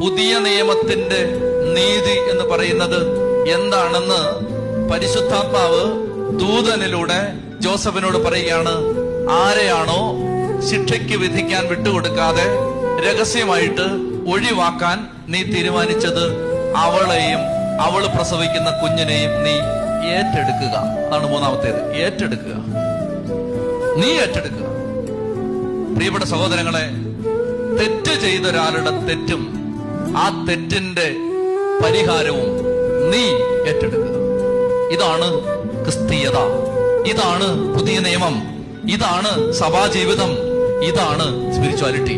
പുതിയ നിയമത്തിന്റെ നീതി എന്ന് പറയുന്നത് എന്താണെന്ന് പരിശുദ്ധാത്മാവ് ദൂതനിലൂടെ ജോസഫിനോട് പറയുകയാണ്. ആരെയാണോ ശിക്ഷയ്ക്ക് വിധിക്കാൻ വിട്ടുകൊടുക്കാതെ രഹസ്യമായിട്ട് ഒഴിവാക്കാൻ നീ തീരുമാനിച്ചത്, അവളെയും അവള് പ്രസവിക്കുന്ന കുഞ്ഞിനെയും നീ ഏറ്റെടുക്കുക. അതാണ് മൂന്നാമത്തേത്, ഏറ്റെടുക്കുക. നീ ഏറ്റെടുക്കുക. പ്രിയപ്പെട്ട സഹോദരങ്ങളെ, തെറ്റ് ചെയ്ത ഒരാളുടെ തെറ്റും ആ തെറ്റിന്റെ പരിഹാരവും നീ ഏറ്റെടുക്കുക. ഇതാണ് ക്രിസ്തീയത, ഇതാണ് പുതിയ നിയമം, ഇതാണ് സഭാജീവിതം, ഇതാണ് സ്പിരിച്വാലിറ്റി.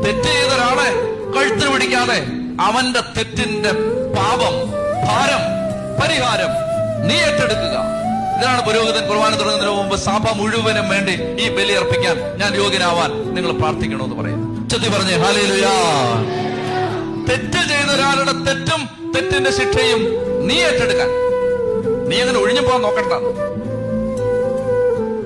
തെറ്റ് ചെയ്ത ഒരാളെ കഴുത്തിന് പിടിക്കാതെ അവന്റെ തെറ്റിന്റെ പാപം, ഭാരം, പരിഹാരം നീ ഏറ്റെടുക്കുക. ഇതാണ് പുരോഹിതൻ കുർബാന തുടങ്ങുന്നതിന് മുമ്പ് സഭ മുഴുവനും വേണ്ടി ഈ ബലി അർപ്പിക്കാൻ ഞാൻ യോഗ്യനാവാൻ നിങ്ങൾ പ്രാർത്ഥിക്കണമെന്ന് പറയുന്നു. ചൊല്ലി പറഞ്ഞേ ഹല്ലേലൂയ. തെറ്റ് ചെയ്ത ഒരാളുടെ തെറ്റും തെറ്റിന്റെ ശിക്ഷയും നീ ഏറ്റെടുക്കാൻ. നീ അങ്ങനെ ഒഴിഞ്ഞു പോകാൻ നോക്കണ്ട.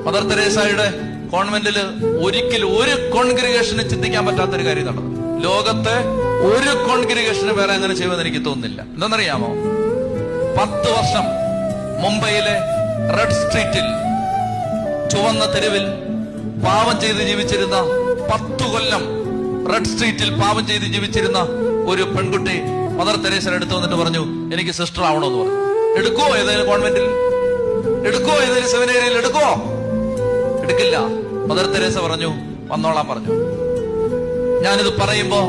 മദർ തെരേസയുടെ കോൺവെന്റില് ഒരിക്കലും ഒരു കോൺഗ്രിഗേഷന് ചിന്തിക്കാൻ പറ്റാത്തൊരു കാര്യം നടന്നു. ലോകത്തെ ഒരു കോൺഗ്രിഗേഷന് വേറെ അങ്ങനെ ചെയ്യുമെന്ന് എനിക്ക് തോന്നുന്നില്ല. എന്താണെന്നറിയാമോ? 10 വർഷം മുംബൈയിലെ റെഡ് സ്ട്രീറ്റിൽ, ചുവന്ന തെരുവിൽ പാവം ചെയ്ത് ജീവിച്ചിരുന്ന, 10 കൊല്ലം റെഡ് സ്ട്രീറ്റിൽ പാവം ചെയ്ത് ജീവിച്ചിരുന്ന ഒരു പെൺകുട്ടി മദർ തെരേസയുടെ അടുത്ത് വന്നിട്ട് പറഞ്ഞു, എനിക്ക് സിസ്റ്റർ ആവണമെന്ന് പറഞ്ഞു. എടുക്കുവോ? ഏതെങ്കിലും കോൺവെന്റിൽ എടുക്കുവോ? ഏതെങ്കിലും സെമിനേരിയിൽ എടുക്കുവോ? എടുക്കില്ല. മദർ തെരേസ പറഞ്ഞു, വന്നോളാൻ പറഞ്ഞു. ഞാനിത് പറയുമ്പോ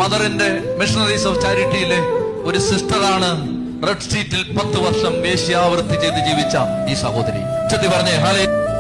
മദറിന്റെ മിഷണറീസ് ഓഫ് ചാരിറ്റിയിലെ ഒരു സിസ്റ്ററാണ് റെഡ് സ്ട്രീറ്റിൽ 10 വർഷം വേശ്യാവൃത്തി ചെയ്ത് ജീവിച്ച ഈ സഹോദരി. ചൊല്ലി പറഞ്ഞേ ഹല്ലേലൂയ.